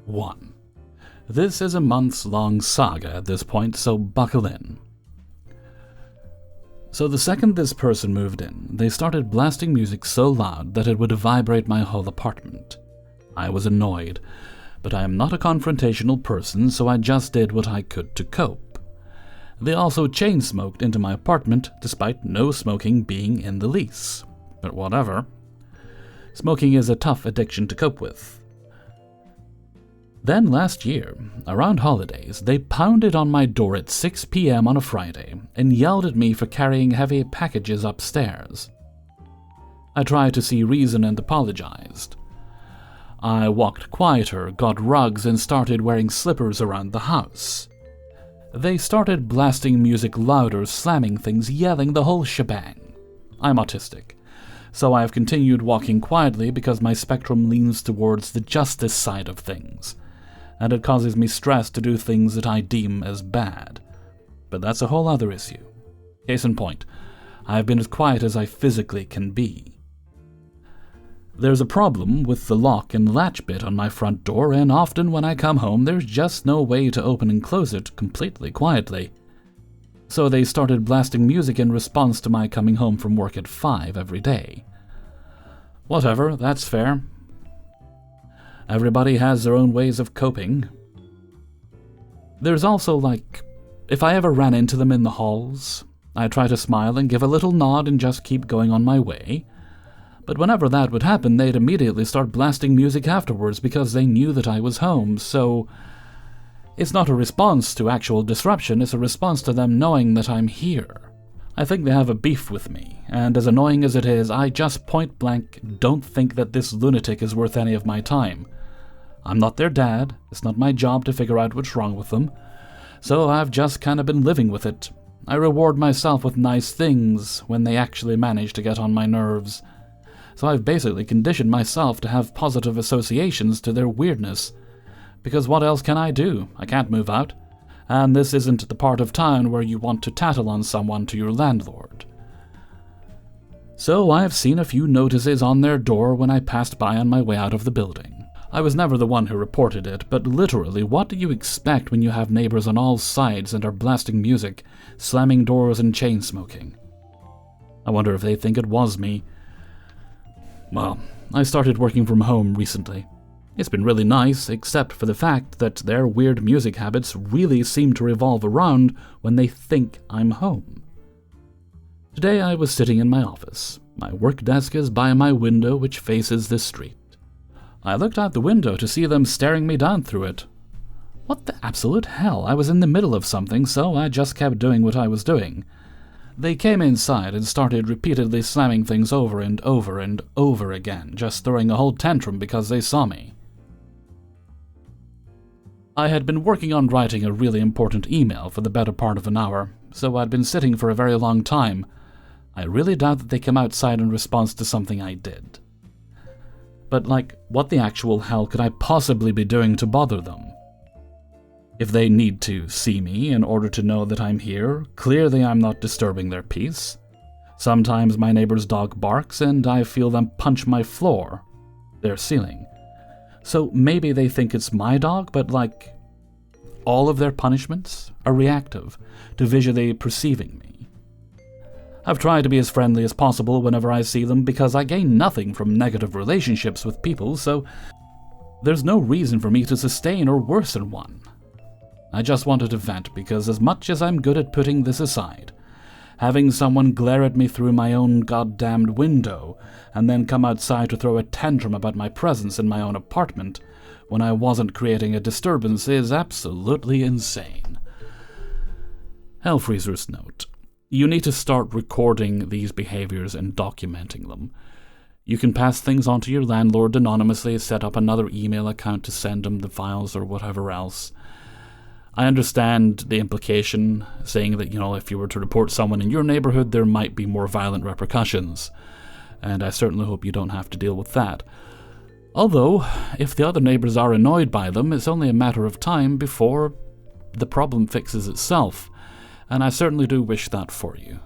1. This is a months-long saga at this point, so buckle in. So the second this person moved in, they started blasting music so loud that it would vibrate my whole apartment. I was annoyed, but I am not a confrontational person, so I just did what I could to cope. They also chain-smoked into my apartment, despite no smoking being in the lease. But whatever. Smoking is a tough addiction to cope with. Then last year, around holidays, they pounded on my door at 6 p.m. on a Friday and yelled at me for carrying heavy packages upstairs. I tried to see reason and apologized. I walked quieter, got rugs, and started wearing slippers around the house. They started blasting music louder, slamming things, yelling, the whole shebang. I'm autistic, so I have continued walking quietly because my spectrum leans towards the justice side of things, and it causes me stress to do things that I deem as bad. But that's a whole other issue. Case in point, I have been as quiet as I physically can be. There's a problem with the lock and latch bit on my front door, and often when I come home there's just no way to open and close it completely quietly. So they started blasting music in response to my coming home from work at 5 every day. Whatever, that's fair. Everybody has their own ways of coping. There's also, if I ever ran into them in the halls, I try to smile and give a little nod and just keep going on my way. But whenever that would happen, they'd immediately start blasting music afterwards because they knew that I was home, so it's not a response to actual disruption, it's a response to them knowing that I'm here. I think they have a beef with me, and as annoying as it is, I just point blank don't think that this lunatic is worth any of my time. I'm not their dad, it's not my job to figure out what's wrong with them, so I've just kind of been living with it. I reward myself with nice things when they actually manage to get on my nerves. So I've basically conditioned myself to have positive associations to their weirdness. Because what else can I do? I can't move out. And this isn't the part of town where you want to tattle on someone to your landlord. So I've seen a few notices on their door when I passed by on my way out of the building. I was never the one who reported it, but literally, what do you expect when you have neighbors on all sides and are blasting music, slamming doors and chain-smoking? I wonder if they think it was me. Well, I started working from home recently. It's been really nice, except for the fact that their weird music habits really seem to revolve around when they think I'm home. Today I was sitting in my office. My work desk is by my window, which faces the street. I looked out the window to see them staring me down through it. What the absolute hell? I was in the middle of something, so I just kept doing what I was doing. They came inside and started repeatedly slamming things over and over and over again, just throwing a whole tantrum because they saw me. I had been working on writing a really important email for the better part of an hour, so I'd been sitting for a very long time. I really doubt that they came outside in response to something I did. But what the actual hell could I possibly be doing to bother them? If they need to see me in order to know that I'm here, clearly I'm not disturbing their peace. Sometimes my neighbor's dog barks and I feel them punch my floor, their ceiling. So maybe they think it's my dog, but all of their punishments are reactive to visually perceiving me. I've tried to be as friendly as possible whenever I see them because I gain nothing from negative relationships with people, so there's no reason for me to sustain or worsen one. I just wanted to vent because as much as I'm good at putting this aside, having someone glare at me through my own goddamned window and then come outside to throw a tantrum about my presence in my own apartment when I wasn't creating a disturbance is absolutely insane. Hellfreezer's note. You need to start recording these behaviors and documenting them. You can pass things on to your landlord anonymously, set up another email account to send them the files or whatever else. I understand the implication, saying that, if you were to report someone in your neighborhood, there might be more violent repercussions, and I certainly hope you don't have to deal with that. Although, if the other neighbors are annoyed by them, it's only a matter of time before the problem fixes itself, and I certainly do wish that for you.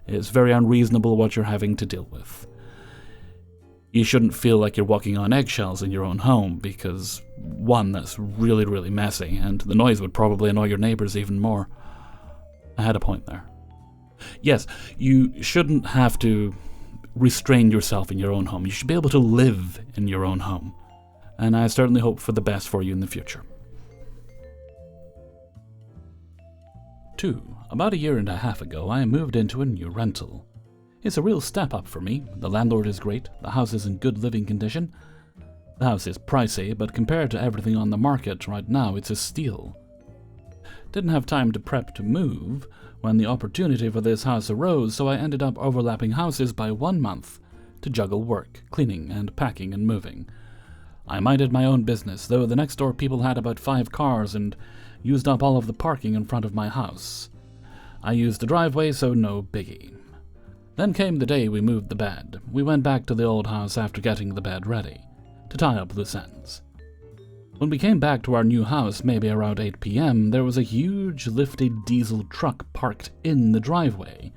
It's very unreasonable what you're having to deal with. You shouldn't feel like you're walking on eggshells in your own home because, one, that's really, really messy, and the noise would probably annoy your neighbors even more. I had a point there. Yes, you shouldn't have to restrain yourself in your own home. You should be able to live in your own home. And I certainly hope for the best for you in the future. 2. About a year and a half ago, I moved into a new rental. It's a real step up for me. The landlord is great, the house is in good living condition. The house is pricey, but compared to everything on the market right now, it's a steal. Didn't have time to prep to move when the opportunity for this house arose, so I ended up overlapping houses by 1 month to juggle work, cleaning and packing and moving. I minded my own business, though the next door people had about 5 cars and used up all of the parking in front of my house. I used the driveway, so no biggie. Then came the day we moved the bed. We went back to the old house after getting the bed ready, to tie up loose ends. When we came back to our new house, maybe around 8 p.m., there was a huge lifted diesel truck parked in the driveway.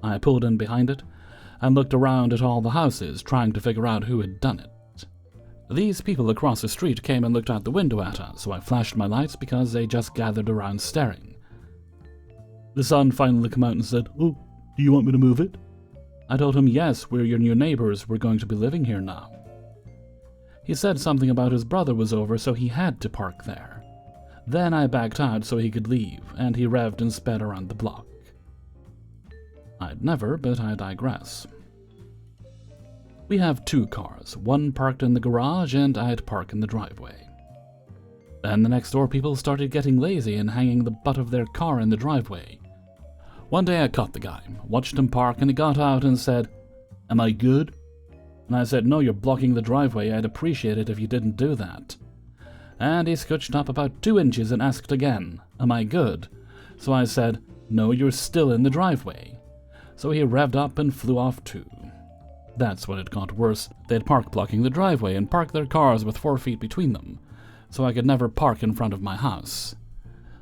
I pulled in behind it and looked around at all the houses, trying to figure out who had done it. These people across the street came and looked out the window at us, so I flashed my lights because they just gathered around staring. The son finally came out and said, "Oh, do you want me to move it?" I told him, "Yes, we're your new neighbors. We're going to be living here now." He said something about his brother was over, so he had to park there. Then I backed out so he could leave, and he revved and sped around the block. I'd never, but I digress. We have 2 cars, one parked in the garage and I'd park in the driveway. Then the next door people started getting lazy and hanging the butt of their car in the driveway. One day I caught the guy, watched him park, and he got out and said, "Am I good?" And I said, "No, you're blocking the driveway. I'd appreciate it if you didn't do that." And he scooched up about 2 inches and asked again, "Am I good?" So I said, "No, you're still in the driveway." So he revved up and flew off too. That's when it got worse. They'd park blocking the driveway and park their cars with 4 feet between them, so I could never park in front of my house.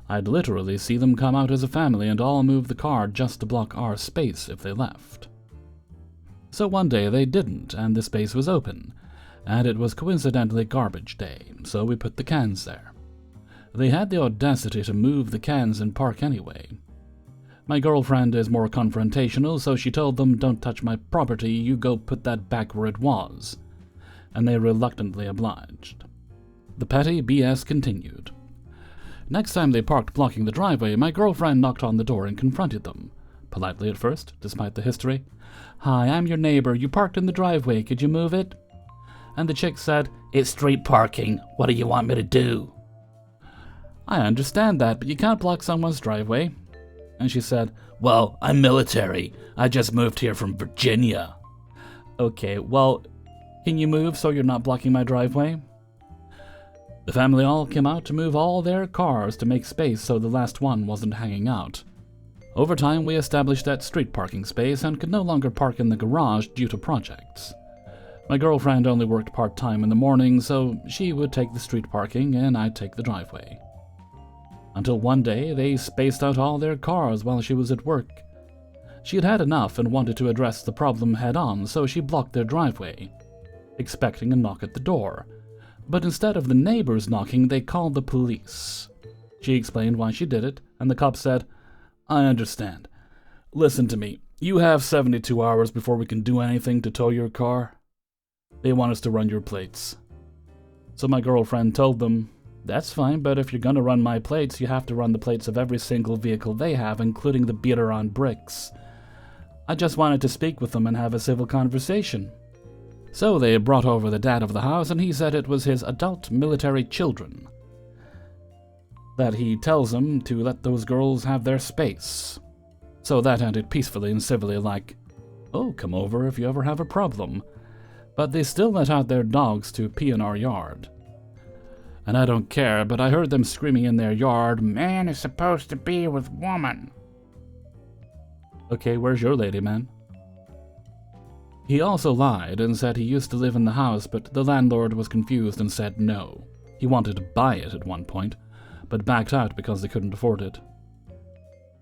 I'd literally see them come out as a family and all move the car just to block our space if they left. So one day they didn't, and the space was open, and it was coincidentally garbage day, so we put the cans there. They had the audacity to move the cans and park anyway. My girlfriend is more confrontational, so she told them, "Don't touch my property, you go put that back where it was." And they reluctantly obliged. The petty BS continued. Next time they parked blocking the driveway, my girlfriend knocked on the door and confronted them. Politely at first, despite the history. "Hi, I'm your neighbor. You parked in the driveway. Could you move it?" And the chick said, "It's street parking. What do you want me to do?" "I understand that, but you can't block someone's driveway." And she said, "Well, I'm military. I just moved here from Virginia." "Okay, well, can you move so you're not blocking my driveway?" The family all came out to move all their cars to make space so the last one wasn't hanging out. Over time, we established that street parking space and could no longer park in the garage due to projects. My girlfriend only worked part-time in the morning, so she would take the street parking and I'd take the driveway. Until one day, they spaced out all their cars while she was at work. She had had enough and wanted to address the problem head-on, so she blocked their driveway, expecting a knock at the door. But instead of the neighbors knocking, they called the police. She explained why she did it, and the cop said, "I understand. Listen to me. You have 72 hours before we can do anything to tow your car. They want us to run your plates." So my girlfriend told them, "That's fine, but if you're gonna run my plates, you have to run the plates of every single vehicle they have, including the beater on bricks." I just wanted to speak with them and have a civil conversation. So they brought over the dad of the house, and he said it was his adult military children. That he tells them to let those girls have their space. So that ended peacefully and civilly, like, "Oh, come over if you ever have a problem." But they still let out their dogs to pee in our yard. And I don't care, but I heard them screaming in their yard, "Man is supposed to be with woman." Okay, where's your lady, man? He also lied and said he used to live in the house, but the landlord was confused and said no. He wanted to buy it at one point, but backed out because they couldn't afford it.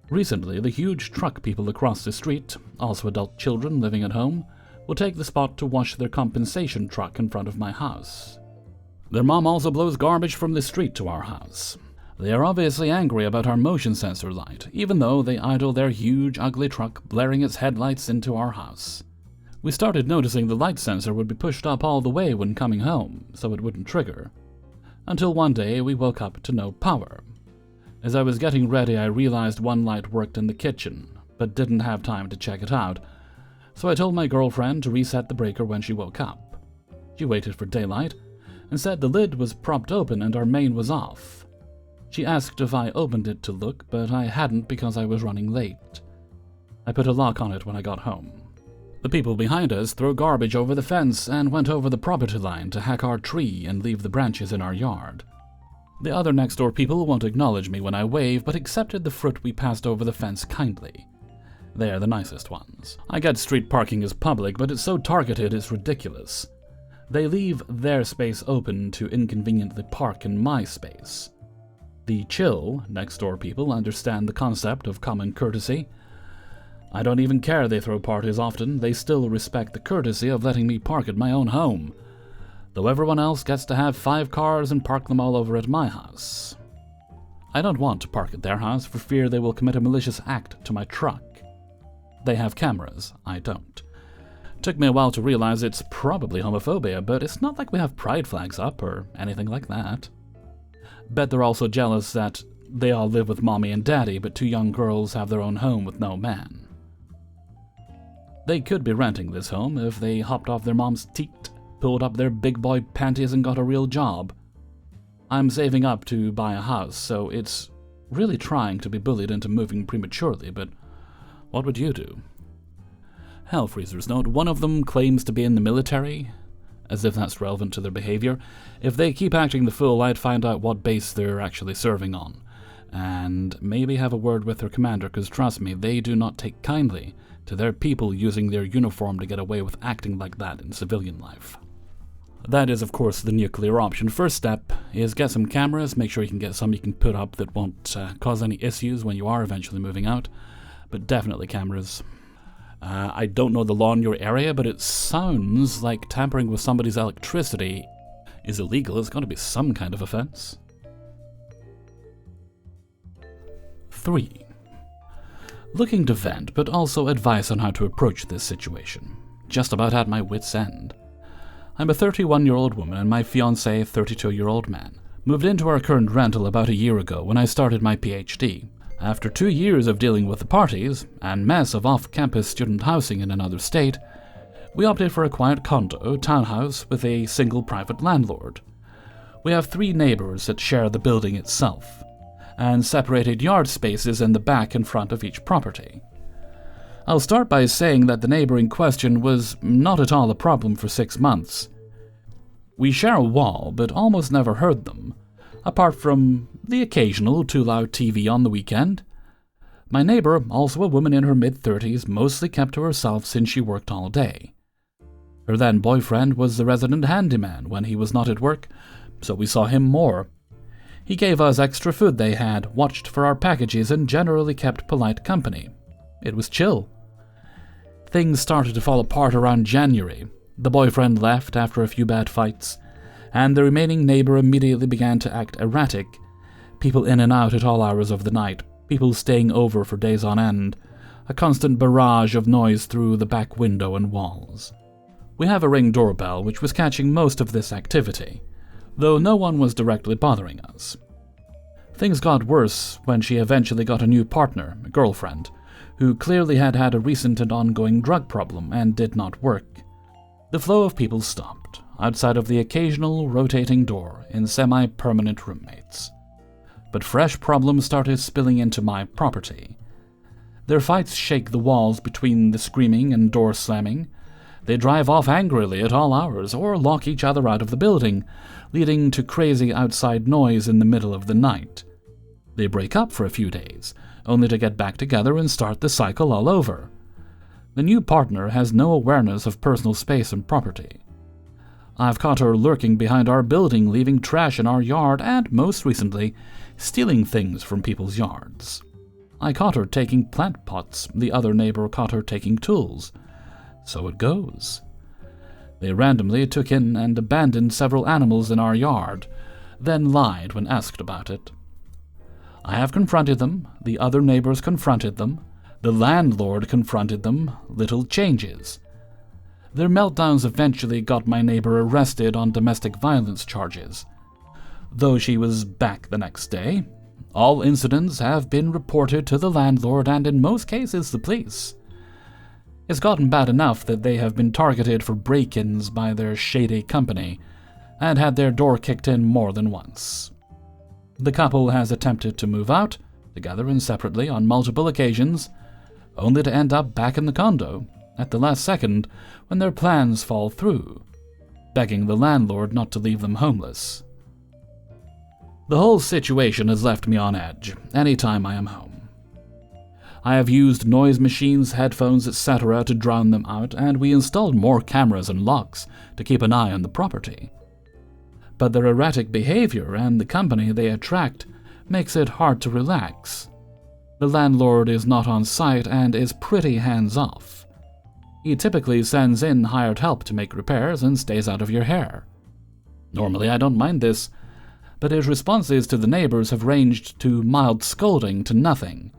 Recently, the huge truck people across the street, also adult children living at home, will take the spot to wash their compensation truck in front of my house. Their mom also blows garbage from the street to our house. They are obviously angry about our motion sensor light, even though they idle their huge, ugly truck blaring its headlights into our house. We started noticing the light sensor would be pushed up all the way when coming home, so it wouldn't trigger. Until one day we woke up to no power. As I was getting ready, I realized one light worked in the kitchen, but didn't have time to check it out, so I told my girlfriend to reset the breaker when she woke up. She waited for daylight, and said the lid was propped open and our main was off. She asked if I opened it to look, but I hadn't because I was running late. I put a lock on it when I got home. The people behind us threw garbage over the fence and went over the property line to hack our tree and leave the branches in our yard. The other next-door people won't acknowledge me when I wave, but accepted the fruit we passed over the fence kindly. They are the nicest ones. I get street parking as public, but it's so targeted it's ridiculous. They leave their space open to inconveniently park in my space. The chill next-door people understand the concept of common courtesy. I don't even care they throw parties often, they still respect the courtesy of letting me park at my own home, though everyone else gets to have 5 cars and park them all over at my house. I don't want to park at their house for fear they will commit a malicious act to my truck. They have cameras, I don't. Took me a while to realize it's probably homophobia, but it's not like we have pride flags up or anything like that. Bet they're also jealous that they all live with mommy and daddy, but 2 young girls have their own home with no man. They could be renting this home if they hopped off their mom's teat, pulled up their big boy panties and got a real job. I'm saving up to buy a house, so it's really trying to be bullied into moving prematurely, but what would you do? Hellfreezers note, one of them claims to be in the military, as if that's relevant to their behavior. If they keep acting the fool, I'd find out what base they're actually serving on, and maybe have a word with their commander, because trust me, they do not take kindly to their people using their uniform to get away with acting like that in civilian life. That is, of course, the nuclear option. First step is get some cameras, make sure you can get some you can put up that won't cause any issues when you are eventually moving out, but definitely cameras. I don't know the law in your area, but it sounds like tampering with somebody's electricity is illegal. It's got to be some kind of offense. 3. Looking to vent, but also advice on how to approach this situation. Just about at my wit's end. I'm a 31-year-old woman and my fiancé, 32-year-old man. Moved into our current rental about a year ago when I started my PhD. After 2 years of dealing with the parties and mess of off-campus student housing in another state, we opted for a quiet condo townhouse with a single private landlord. We have 3 neighbors that share the building itself, and separated yard spaces in the back and front of each property. I'll start by saying that the neighbor in question was not at all a problem for 6 months. We share a wall, but almost never heard them, apart from the occasional too loud TV on the weekend. My neighbor, also a woman in her mid-30s, mostly kept to herself since she worked all day. Her then boyfriend was the resident handyman when he was not at work, so we saw him more. He gave us extra food they had, watched for our packages, and generally kept polite company. It was chill. Things started to fall apart around January. The boyfriend left after a few bad fights, and the remaining neighbor immediately began to act erratic. People in and out at all hours of the night, people staying over for days on end, a constant barrage of noise through the back window and walls. We have a Ring doorbell which was catching most of this activity, though no one was directly bothering us. Things got worse when she eventually got a new partner, a girlfriend, who clearly had had a recent and ongoing drug problem and did not work. The flow of people stopped, outside of the occasional rotating door in semi-permanent roommates. But fresh problems started spilling into my property. Their fights shake the walls between the screaming and door slamming. They drive off angrily at all hours or lock each other out of the building, leading to crazy outside noise in the middle of the night. They break up for a few days, only to get back together and start the cycle all over. The new partner has no awareness of personal space and property. I've caught her lurking behind our building, leaving trash in our yard, and, most recently, stealing things from people's yards. I caught her taking plant pots, the other neighbor caught her taking tools. So it goes. They randomly took in and abandoned several animals in our yard, then lied when asked about it. I have confronted them, the other neighbors confronted them, the landlord confronted them, little changes. Their meltdowns eventually got my neighbor arrested on domestic violence charges. Though she was back the next day, all incidents have been reported to the landlord and in most cases the police. It's gotten bad enough that they have been targeted for break-ins by their shady company and had their door kicked in more than once. The couple has attempted to move out, together and separately, on multiple occasions, only to end up back in the condo at the last second when their plans fall through, begging the landlord not to leave them homeless. The whole situation has left me on edge any time I am home. I have used noise machines, headphones, etc. to drown them out, and we installed more cameras and locks to keep an eye on the property. But their erratic behavior and the company they attract makes it hard to relax. The landlord is not on site and is pretty hands-off. He typically sends in hired help to make repairs and stays out of your hair. Normally I don't mind this, but his responses to the neighbors have ranged to mild scolding to nothing.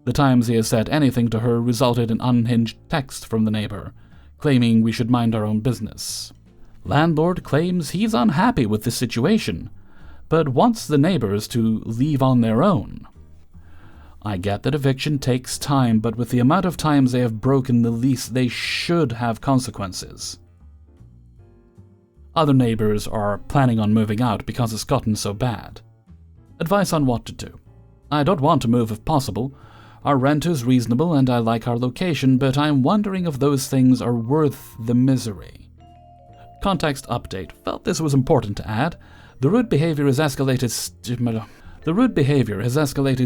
The times he has said anything to her resulted in unhinged text from the neighbor, claiming we should mind our own business. Landlord claims he's unhappy with this situation, but wants the neighbors to leave on their own. I get that eviction takes time, but with the amount of times they have broken the lease, they should have consequences. Other neighbors are planning on moving out because it's gotten so bad. Advice on what to do. I don't want to move if possible. Our rent is reasonable and I like our location, but I'm wondering if those things are worth the misery. Context update. Felt this was important to add. The rude behavior has escalated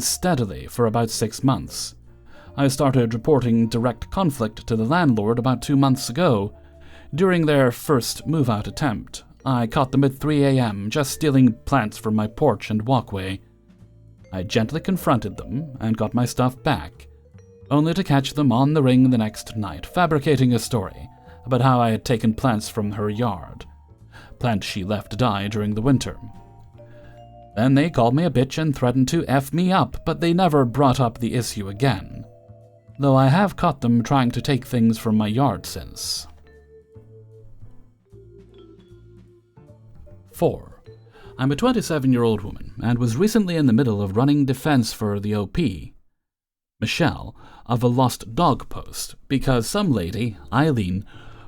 steadily for about 6 months. I started reporting direct conflict to the landlord about 2 months ago. During their first move-out attempt, I caught them at 3 a.m. just stealing plants from my porch and walkway. I gently confronted them and got my stuff back, only to catch them on the ring the next night, fabricating a story about how I had taken plants from her yard, plants she left to die during the winter. Then they called me a bitch and threatened to F me up, but they never brought up the issue again, though I have caught them trying to take things from my yard since. 4. I'm a 27-year-old woman and was recently in the middle of running defense for the OP, Michelle, of a lost dog post because some lady, Eileen,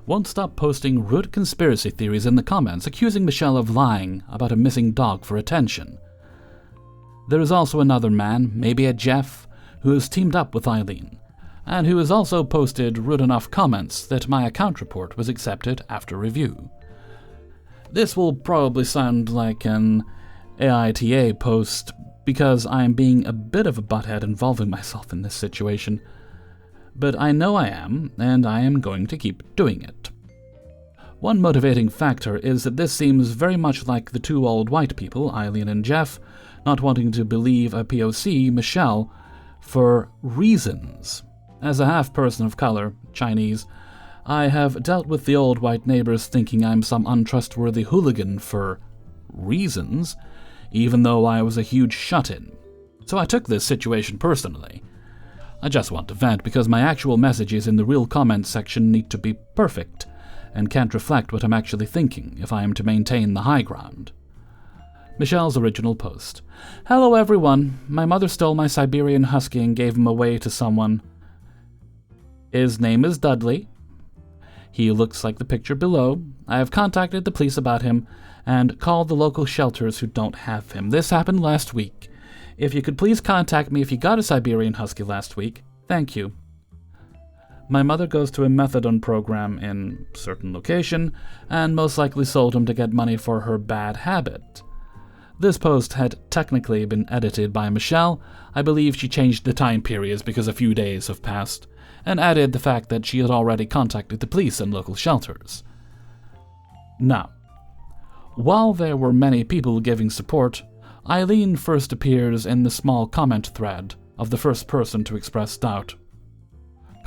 won't stop posting rude conspiracy theories in the comments accusing Michelle of lying about a missing dog for attention. There is also another man, maybe a Jeff, who has teamed up with Eileen, and who has also posted rude enough comments that my account report was accepted after review. This will probably sound like an AITA post because I am being a bit of a butthead involving myself in this situation, but I know I am, and I am going to keep doing it. One motivating factor is that this seems very much like the two old white people, Eileen and Jeff, not wanting to believe a POC, Michelle, for reasons. As a half-person of color, Chinese, I have dealt with the old white neighbors thinking I'm some untrustworthy hooligan for reasons, even though I was a huge shut-in. So I took this situation personally. I just want to vent because my actual messages in the real comments section need to be perfect and can't reflect what I'm actually thinking if I am to maintain the high ground. Michelle's original post. Hello everyone, my mother stole my Siberian Husky and gave him away to someone. His name is Dudley. He looks like the picture below. I have contacted the police about him and called the local shelters who don't have him. This happened last week. If you could please contact me if you got a Siberian Husky last week. Thank you. My mother goes to a methadone program in a certain location and most likely sold him to get money for her bad habit. This post had technically been edited by Michelle. I believe she changed the time periods because a few days have passed, and added the fact that she had already contacted the police and local shelters. Now, while there were many people giving support, Eileen first appears in the small comment thread of the first person to express doubt.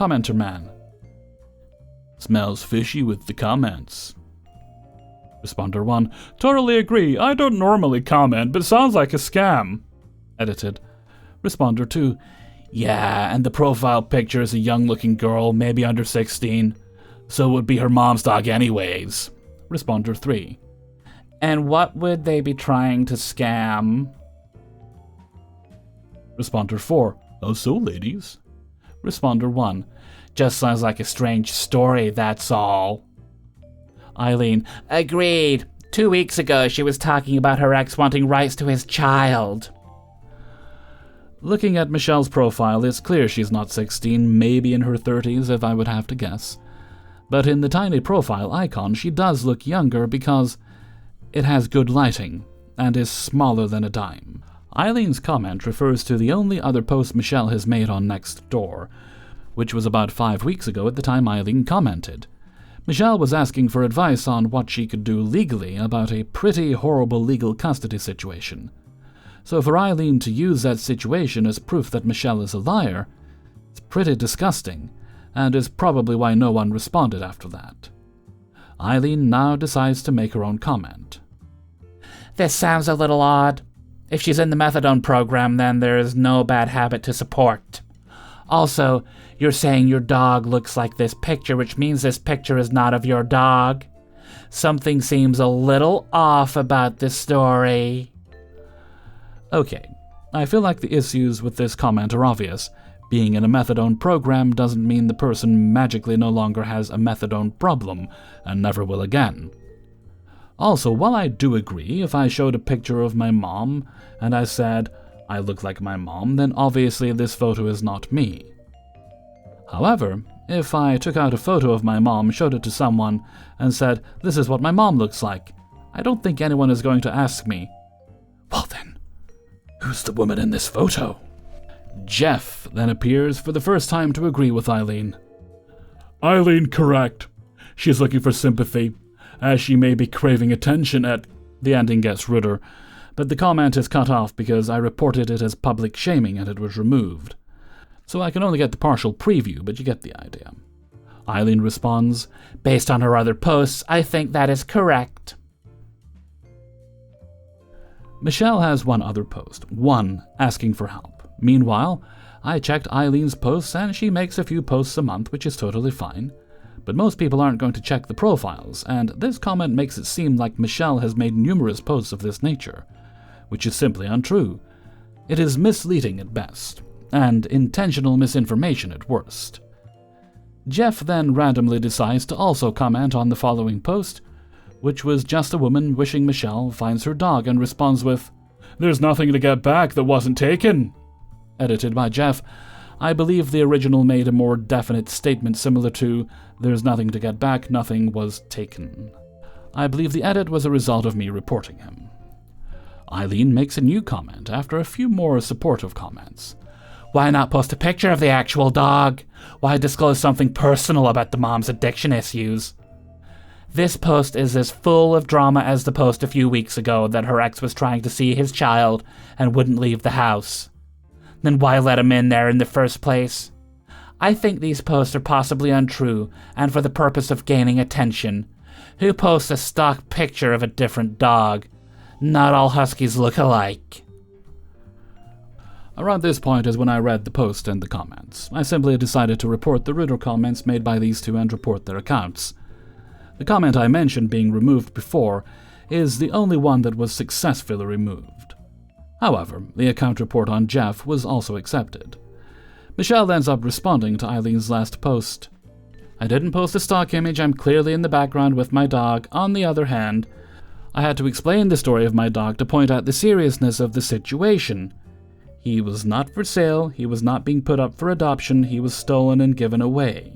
Commenter man. Smells fishy with the comments. Responder 1. Totally agree. I don't normally comment, but sounds like a scam. Edited. Responder 2. Yeah, and the profile picture is a young-looking girl, maybe under 16. So it would be her mom's dog anyways. Responder 3. And what would they be trying to scam? Responder 4. Oh, so, ladies? Responder 1. Just sounds like a strange story, that's all. Eileen. Agreed. 2 weeks ago, she was talking about her ex wanting rights to his child. Looking at Michelle's profile, it's clear she's not 16, maybe in her 30s if I would have to guess. But in the tiny profile icon, she does look younger because it has good lighting and is smaller than a dime. Eileen's comment refers to the only other post Michelle has made on Nextdoor, which was about 5 weeks ago at the time Eileen commented. Michelle was asking for advice on what she could do legally about a pretty horrible legal custody situation. So for Eileen to use that situation as proof that Michelle is a liar, it's pretty disgusting, and is probably why no one responded after that. Eileen now decides to make her own comment. This sounds a little odd. If she's in the methadone program, then there is no bad habit to support. Also, you're saying your dog looks like this picture, which means this picture is not of your dog. Something seems a little off about this story. Okay, I feel like the issues with this comment are obvious. Being in a methadone program doesn't mean the person magically no longer has a methadone problem, and never will again. Also, while I do agree, if I showed a picture of my mom, and I said, I look like my mom, then obviously this photo is not me. However, if I took out a photo of my mom, showed it to someone, and said, this is what my mom looks like, I don't think anyone is going to ask me, well then, who's the woman in this photo? Jeff then appears for the first time to agree with Eileen. Eileen, correct. She's looking for sympathy, as she may be craving attention at... The ending gets ruder, but the comment is cut off because I reported it as public shaming and it was removed. So I can only get the partial preview, but you get the idea. Eileen responds, based on her other posts, I think that is correct. Michelle has one other post, one asking for help. Meanwhile, I checked Eileen's posts and she makes a few posts a month, which is totally fine. But most people aren't going to check the profiles, and this comment makes it seem like Michelle has made numerous posts of this nature, which is simply untrue. It is misleading at best, and intentional misinformation at worst. Jeff then randomly decides to also comment on the following post, which was just a woman wishing Michelle finds her dog and responds with, "There's nothing to get back that wasn't taken." Edited by Jeff. I believe the original made a more definite statement similar to, "There's nothing to get back, nothing was taken." I believe the edit was a result of me reporting him. Eileen makes a new comment after a few more supportive comments. Why not post a picture of the actual dog? Why disclose something personal about the mom's addiction issues? This post is as full of drama as the post a few weeks ago that her ex was trying to see his child and wouldn't leave the house. Then why let him in there in the first place? I think these posts are possibly untrue and for the purpose of gaining attention. Who posts a stock picture of a different dog? Not all huskies look alike. Around this point is when I read the post and the comments. I simply decided to report the ruder comments made by these two and report their accounts. The comment I mentioned being removed before is the only one that was successfully removed. However, the account report on Jeff was also accepted. Michelle ends up responding to Eileen's last post. I didn't post a stock image, I'm clearly in the background with my dog. On the other hand, I had to explain the story of my dog to point out the seriousness of the situation. He was not for sale, he was not being put up for adoption, he was stolen and given away.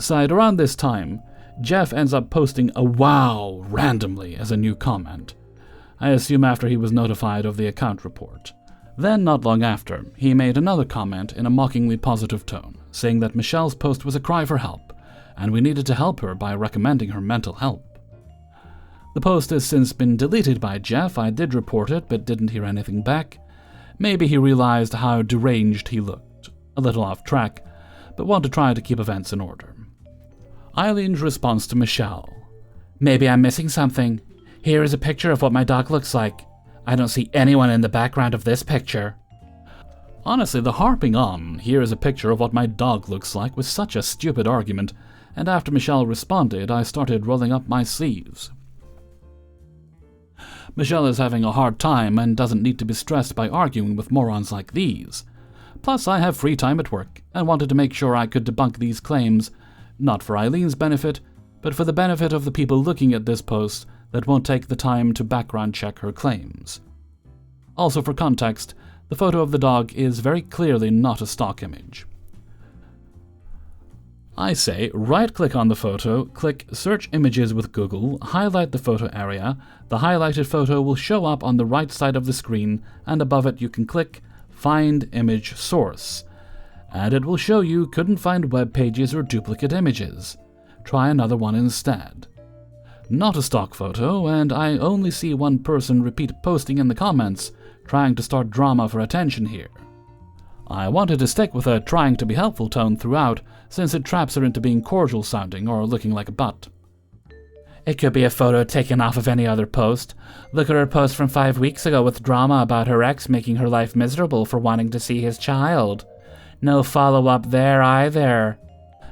Side around this time, Jeff ends up posting a wow randomly as a new comment. I assume after he was notified of the account report. Then, not long after, he made another comment in a mockingly positive tone, saying that Michelle's post was a cry for help, and we needed to help her by recommending her mental help. The post has since been deleted by Jeff. I did report it, but didn't hear anything back. Maybe he realized how deranged he looked. A little off track, but want to try to keep events in order. Eileen's response to Michelle. Maybe I'm missing something. Here is a picture of what my dog looks like. I don't see anyone in the background of this picture. Honestly, the harping on, here is a picture of what my dog looks like, was such a stupid argument, and after Michelle responded, I started rolling up my sleeves. Michelle is having a hard time and doesn't need to be stressed by arguing with morons like these. Plus, I have free time at work, and wanted to make sure I could debunk these claims, not for Eileen's benefit, but for the benefit of the people looking at this post that won't take the time to background check her claims. Also, for context, the photo of the dog is very clearly not a stock image. I say right-click on the photo, click Search Images with Google, highlight the photo area. The highlighted photo will show up on the right side of the screen, and above it you can click Find Image Source. And it will show you couldn't find web pages or duplicate images. Try another one instead. Not a stock photo, and I only see one person repeat posting in the comments, trying to start drama for attention here. I wanted to stick with a trying to be helpful tone throughout, since it traps her into being cordial sounding or looking like a butt. It could be a photo taken off of any other post. Look at her post from 5 weeks ago with drama about her ex making her life miserable for wanting to see his child. No follow-up there either.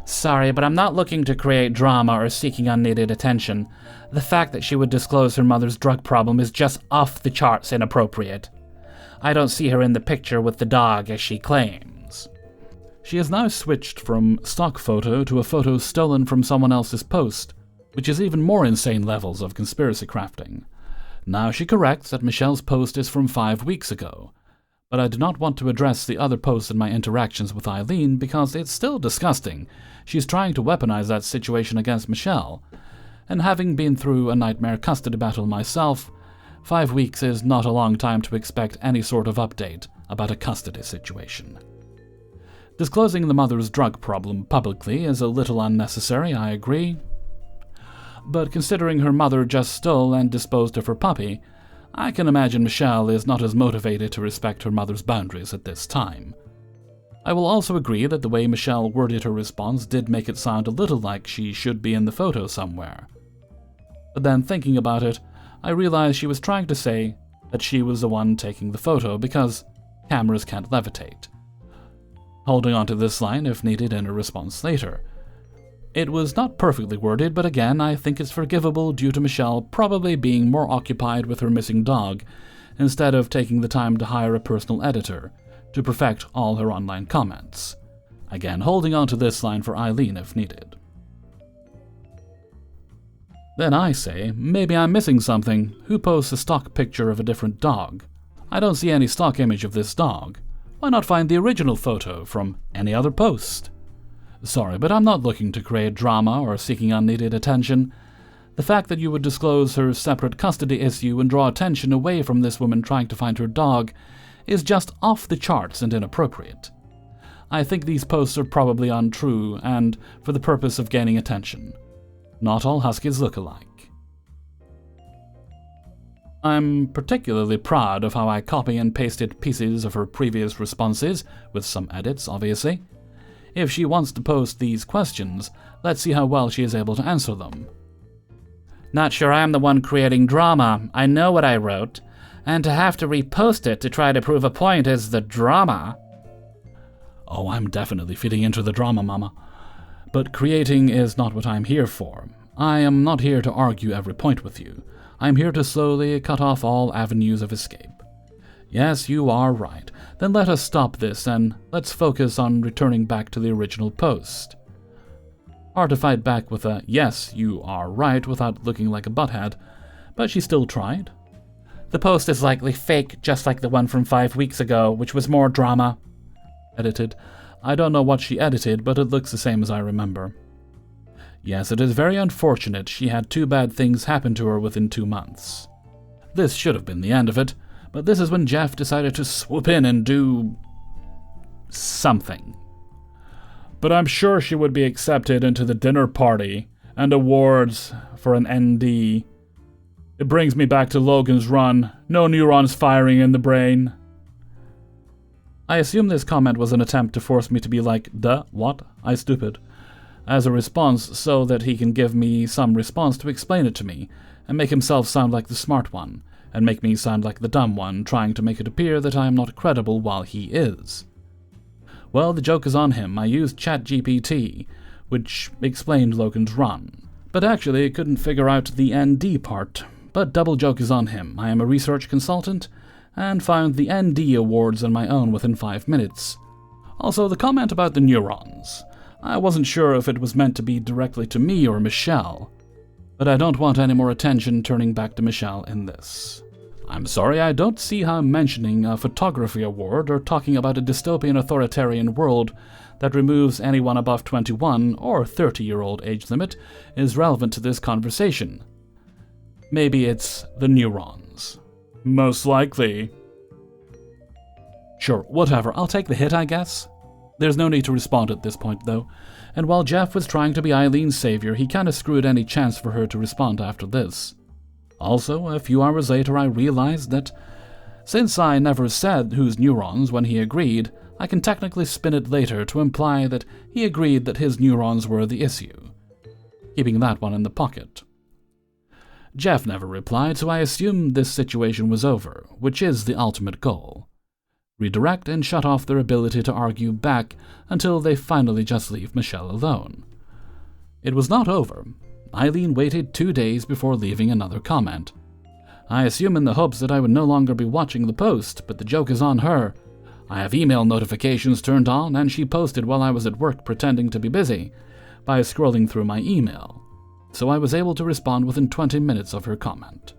Sorry, but I'm not looking to create drama or seeking unneeded attention. The fact that she would disclose her mother's drug problem is just off the charts inappropriate. I don't see her in the picture with the dog as she claims. She has now switched from stock photo to a photo stolen from someone else's post, which is even more insane levels of conspiracy crafting. Now she corrects that Michelle's post is from 5 weeks ago, but I do not want to address the other posts in my interactions with Eileen because it's still disgusting. She's trying to weaponize that situation against Michelle, and having been through a nightmare custody battle myself, 5 weeks is not a long time to expect any sort of update about a custody situation. Disclosing the mother's drug problem publicly is a little unnecessary, I agree. But considering her mother just stole and disposed of her puppy, I can imagine Michelle is not as motivated to respect her mother's boundaries at this time. I will also agree that the way Michelle worded her response did make it sound a little like she should be in the photo somewhere. But then thinking about it, I realized she was trying to say that she was the one taking the photo because cameras can't levitate. Holding on to this line if needed in a response later. It was not perfectly worded, but again, I think it's forgivable due to Michelle probably being more occupied with her missing dog instead of taking the time to hire a personal editor to perfect all her online comments. Again, holding on to this line for Eileen if needed. Then I say, maybe I'm missing something. Who posts a stock picture of a different dog? I don't see any stock image of this dog. Why not find the original photo from any other post? Sorry, but I'm not looking to create drama or seeking unneeded attention. The fact that you would disclose her separate custody issue and draw attention away from this woman trying to find her dog is just off the charts and inappropriate. I think these posts are probably untrue and for the purpose of gaining attention. Not all huskies look alike. I'm particularly proud of how I copy and pasted pieces of her previous responses, with some edits, obviously. If she wants to post these questions, let's see how well she is able to answer them. Not sure I'm the one creating drama. I know what I wrote, and to have to repost it to try to prove a point is the drama. Oh, I'm definitely feeding into the drama, mama. But creating is not what I'm here for. I am not here to argue every point with you. I'm here to slowly cut off all avenues of escape. Yes, you are right. Then let us stop this and let's focus on returning back to the original post. Hard to fight back with a yes, you are right without looking like a butthead, but she still tried. The post is likely fake, just like the one from 5 weeks ago, which was more drama. Edited. I don't know what she edited, but it looks the same as I remember. Yes, it is very unfortunate she had 2 bad things happen to her within 2 months. This should have been the end of it, but this is when Jeff decided to swoop in and do something. But I'm sure she would be accepted into the dinner party and awards for an ND. It brings me back to Logan's Run. No neurons firing in the brain. I assume this comment was an attempt to force me to be like, duh, what? I stupid. as a response so that he can give me some response to explain it to me, and make himself sound like the smart one, and make me sound like the dumb one, trying to make it appear that I am not credible while he is. Well, the joke is on him. I used ChatGPT, which explained Logan's run, but actually it couldn't figure out the ND part. But double joke is on him. I am a research consultant, and found the ND awards on my own within 5 minutes. Also, the comment about the neurons. I wasn't sure if it was meant to be directly to me or Michelle, but I don't want any more attention turning back to Michelle in this. I'm sorry, I don't see how mentioning a photography award or talking about a dystopian authoritarian world that removes anyone above 21 or 30-year-old age limit is relevant to this conversation. Maybe it's the neurons. Most likely. Sure, whatever, I'll take the hit, I guess. There's no need to respond at this point, though, and while Jeff was trying to be Eileen's savior, he kinda screwed any chance for her to respond after this. Also, a few hours later I realized that, since I never said whose neurons when he agreed, I can technically spin it later to imply that he agreed that his neurons were the issue, keeping that one in the pocket. Jeff never replied, so I assumed this situation was over, which is the ultimate goal. Redirect and shut off their ability to argue back until they finally just leave Michelle alone. It was not over. Eileen waited 2 days before leaving another comment. I assume in the hopes that I would no longer be watching the post, but the joke is on her. I have email notifications turned on, and she posted while I was at work pretending to be busy, by scrolling through my email, so I was able to respond within 20 minutes of her comment.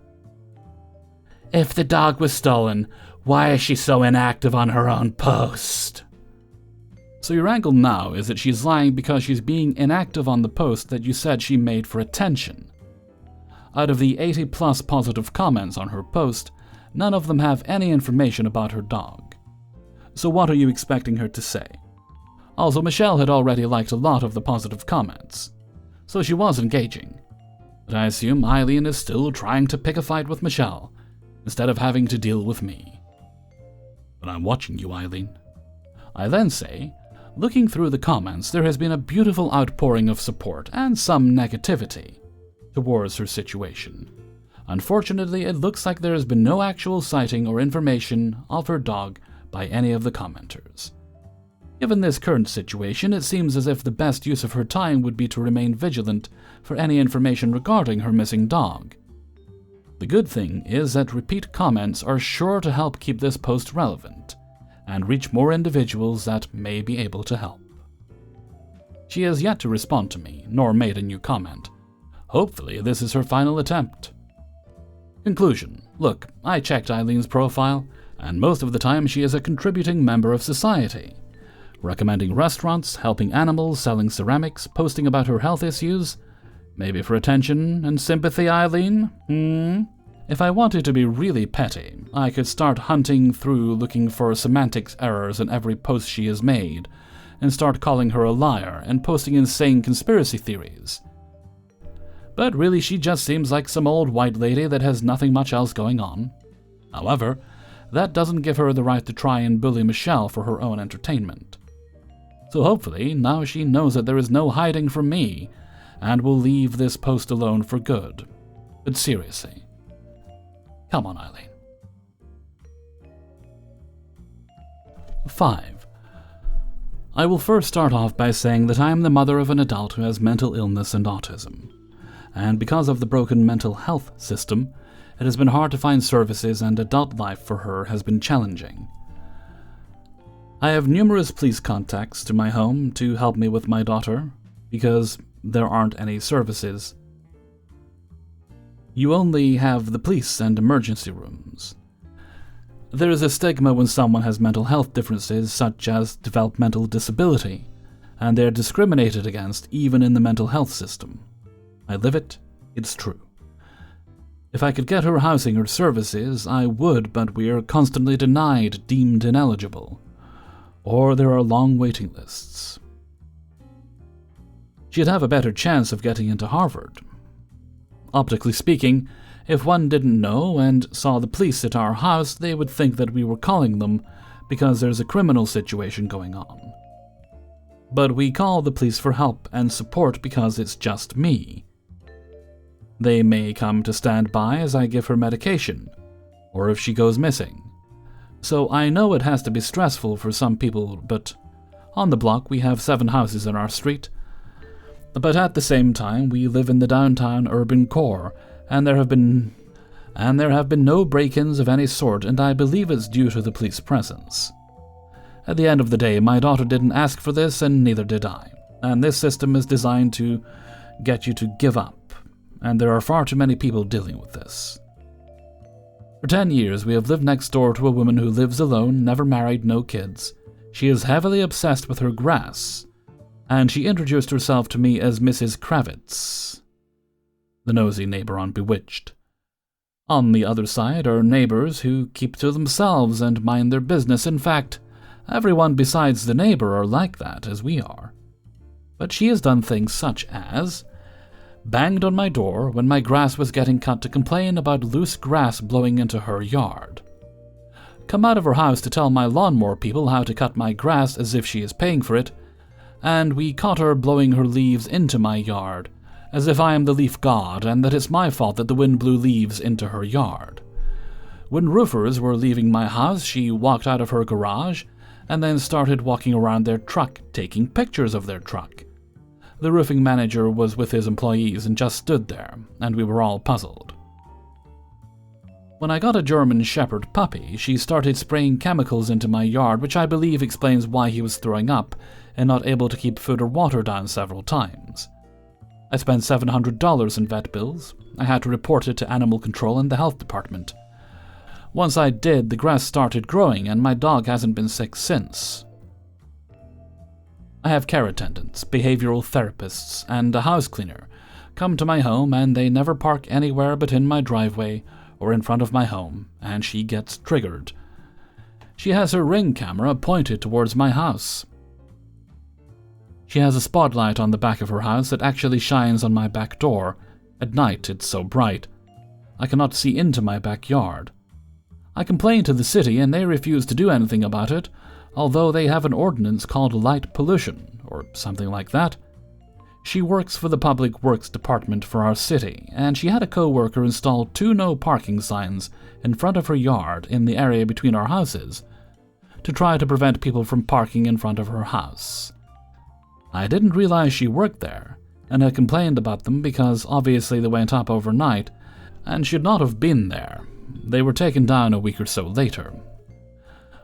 If the dog was stolen, why is she so inactive on her own post? So your angle now is that she's lying because she's being inactive on the post that you said she made for attention. Out of the 80+ positive comments on her post, none of them have any information about her dog. So what are you expecting her to say? Also, Michelle had already liked a lot of the positive comments, so she was engaging. But I assume Eileen is still trying to pick a fight with Michelle, instead of having to deal with me. But I'm watching you, Eileen. I then say, looking through the comments, there has been a beautiful outpouring of support and some negativity towards her situation. Unfortunately, it looks like there has been no actual sighting or information of her dog by any of the commenters. Given this current situation, it seems as if the best use of her time would be to remain vigilant for any information regarding her missing dog. The good thing is that repeat comments are sure to help keep this post relevant and reach more individuals that may be able to help. She has yet to respond to me, nor made a new comment. Hopefully this is her final attempt. Conclusion. Look, I checked Eileen's profile, and most of the time she is a contributing member of society, recommending restaurants, helping animals, selling ceramics, posting about her health issues. Maybe for attention and sympathy, Eileen? If I wanted to be really petty, I could start hunting through looking for semantics errors in every post she has made, and start calling her a liar and posting insane conspiracy theories. But really she just seems like some old white lady that has nothing much else going on. However, that doesn't give her the right to try and bully Michelle for her own entertainment. So hopefully, now she knows that there is no hiding from me, and will leave this post alone for good. But seriously, come on, Eileen. 5. I will first start off by saying that I am the mother of an adult who has mental illness and autism, and because of the broken mental health system, it has been hard to find services, and adult life for her has been challenging. I have numerous police contacts to my home to help me with my daughter, because there aren't any services. You only have the police and emergency rooms. There is a stigma when someone has mental health differences such as developmental disability, and they are discriminated against even in the mental health system. I live it, it's true. If I could get her housing or services, I would, but we are constantly denied, deemed ineligible, or there are long waiting lists. She'd have a better chance of getting into Harvard. Optically speaking, if one didn't know and saw the police at our house, they would think that we were calling them because there's a criminal situation going on. but we call the police for help and support because it's just me. They may come to stand by as I give her medication, or if she goes missing. So I know it has to be stressful for some people, but on the block we have 7 houses in our street. But at the same time, we live in the downtown urban core, and there have been no break-ins of any sort, and I believe it's due to the police presence. At the end of the day, my daughter didn't ask for this, and neither did I. And this system is designed to get you to give up, and there are far too many people dealing with this. For 10 years, we have lived next door to a woman who lives alone, never married, no kids. She is heavily obsessed with her grass, and she introduced herself to me as Mrs. Kravitz, the nosy neighbor on Bewitched. On the other side are neighbors who keep to themselves and mind their business. In fact, everyone besides the neighbor are like that, as we are. But she has done things such as banged on my door when my grass was getting cut to complain about loose grass blowing into her yard, come out of her house to tell my lawnmower people how to cut my grass as if she is paying for it, and we caught her blowing her leaves into my yard, as if I am the leaf god and that it's my fault that the wind blew leaves into her yard. When roofers were leaving my house, she walked out of her garage and then started walking around their truck, taking pictures of their truck. The roofing manager was with his employees and just stood there, and we were all puzzled. When I got a German Shepherd puppy, she started spraying chemicals into my yard, which I believe explains why he was throwing up and not able to keep food or water down several times. I spent $700 in vet bills. I had to report it to animal control and the health department. Once I did, the grass started growing, and my dog hasn't been sick since. I have care attendants, behavioral therapists, and a house cleaner come to my home, and they never park anywhere but in my driveway or in front of my home, and she gets triggered. She has her Ring camera pointed towards my house. She has a spotlight on the back of her house that actually shines on my back door. At night, it's so bright. I cannot see into my backyard. I complained to the city, and they refused to do anything about it, although they have an ordinance called light pollution, or something like that. She works for the Public Works Department for our city, and she had a co-worker install 2 no parking signs in front of her yard in the area between our houses to try to prevent people from parking in front of her house. I didn't realize she worked there, and I complained about them because obviously they went up overnight and should not have been there. They were taken down a week or so later.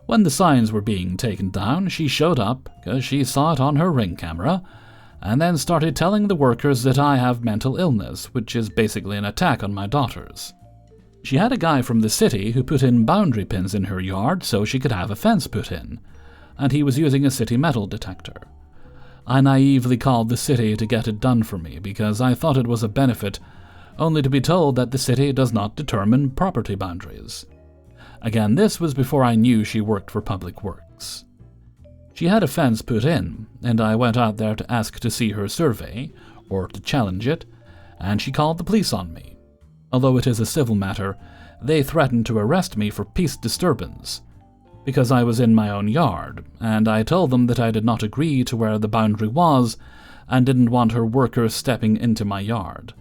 When the signs were being taken down, she showed up because she saw it on her Ring camera, and then started telling the workers that I have mental illness, which is basically an attack on my daughters. She had a guy from the city who put in boundary pins in her yard so she could have a fence put in, and he was using a city metal detector. I naively called the city to get it done for me because I thought it was a benefit, only to be told that the city does not determine property boundaries. Again, this was before I knew she worked for Public Works. She had a fence put in, and I went out there to ask to see her survey, or to challenge it, and she called the police on me. Although it is a civil matter, they threatened to arrest me for peace disturbance, because I was in my own yard, and I told them that I did not agree to where the boundary was, and didn't want her workers stepping into my yard.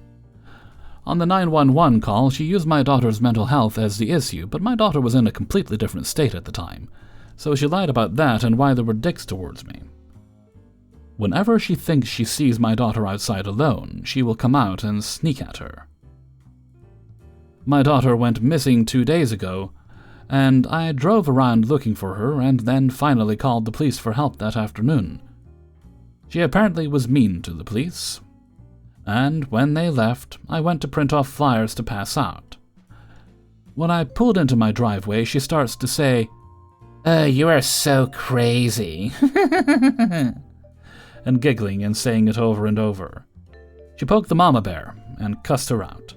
On the 911 call, she used my daughter's mental health as the issue, but my daughter was in a completely different state at the time, so she lied about that and why there were dicks towards me. Whenever she thinks she sees my daughter outside alone, she will come out and sneak at her. My daughter went missing 2 days ago, and I drove around looking for her and then finally called the police for help that afternoon. She apparently was mean to the police, and when they left, I went to print off flyers to pass out. When I pulled into my driveway, she starts to say, "You are so crazy," and giggling and saying it over and over. She poked the mama bear and cussed her out.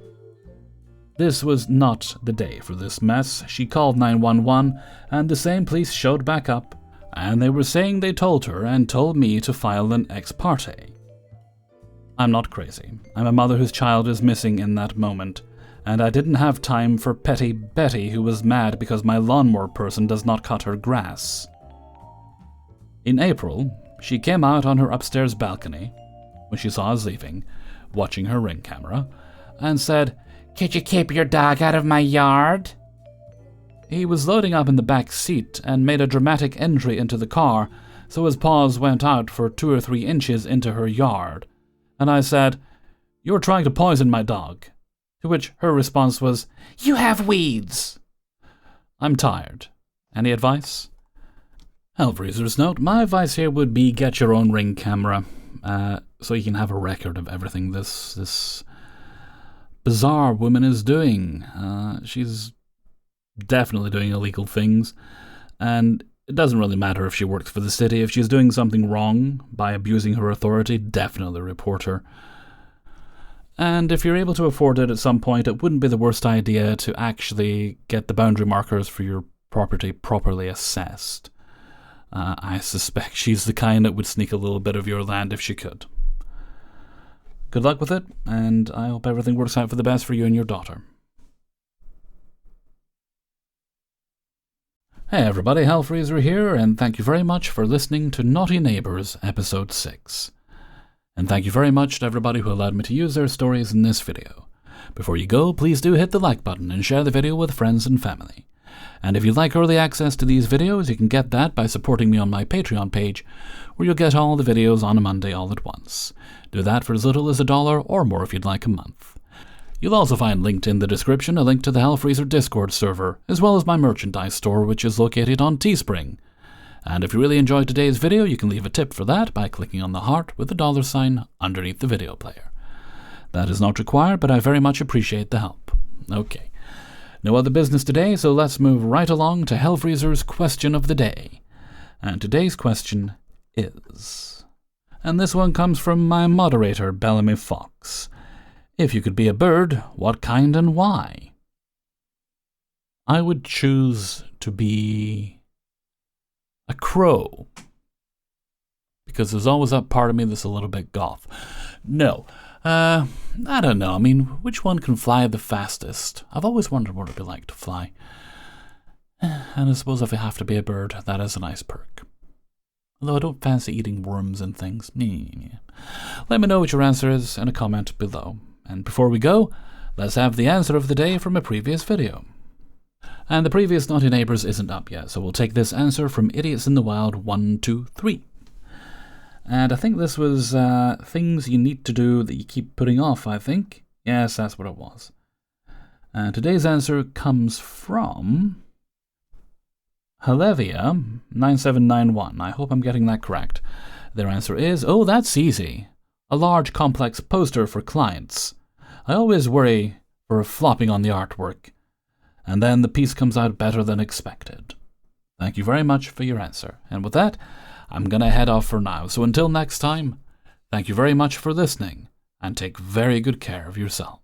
This was not the day for this mess. She called 911, and the same police showed back up, and they were saying they told her and told me to file an ex parte. I'm not crazy. I'm a mother whose child is missing in that moment, and I didn't have time for petty Betty who was mad because my lawnmower person does not cut her grass. In April, She came out on her upstairs balcony when she saw us leaving, watching her Ring camera, and said, "Could you keep your dog out of my yard?" He was loading up in the back seat and made a dramatic entry into the car, so his paws went out for 2 or 3 inches into her yard. And I said, "You're trying to poison my dog." To which her response was, "You have weeds." I'm tired. Any advice? Hellfreezer's note, my advice here would be get your own Ring camera, so you can have a record of everything this bizarre woman is doing. She's definitely doing illegal things, and it doesn't really matter if she works for the city. If she's doing something wrong by abusing her authority, definitely report her. And if you're able to afford it at some point, it wouldn't be the worst idea to actually get the boundary markers for your property properly assessed. I suspect she's the kind that would sneak a little bit of your land if she could. Good luck with it, and I hope everything works out for the best for you and your daughter. Hey everybody, Hellfreezer here, and thank you very much for listening to Naughty Neighbours Episode 6. And thank you very much to everybody who allowed me to use their stories in this video. Before you go, please do hit the like button and share the video with friends and family. And if you'd like early access to these videos, you can get that by supporting me on my Patreon page, where you'll get all the videos on a Monday all at once. Do that for as little as $1 or more if you'd like a month. You'll also find linked in the description a link to the Hellfreezer Discord server, as well as my merchandise store, which is located on Teespring. And if you really enjoyed today's video, you can leave a tip for that by clicking on the heart with the $sign underneath the video player. That is not required, but I very much appreciate the help. Okay. No other business today, so let's move right along to Hellfreezer's question of the day. And today's question is... And this one comes from my moderator, Bellamy Fox. If you could be a bird, what kind and why? I would choose to be a crow, because there's always that part of me that's a little bit goth. No, I don't know. I mean, which one can fly the fastest? I've always wondered what it'd be like to fly. And I suppose if you have to be a bird, that is a nice perk. Although I don't fancy eating worms and things. Let me know what your answer is in a comment below. And before we go, let's have the answer of the day from a previous video. And the previous Naughty Neighbours isn't up yet, so we'll take this answer from Idiots in the Wild 123. And I think this was things you need to do that you keep putting off, I think. Yes, that's what it was. And today's answer comes from Halevia9791. I hope I'm getting that correct. Their answer is, oh, that's easy. A large complex poster for clients. I always worry for flopping on the artwork, and then the piece comes out better than expected. Thank you very much for your answer. And with that, I'm going to head off for now. So until next time, thank you very much for listening, and take very good care of yourself.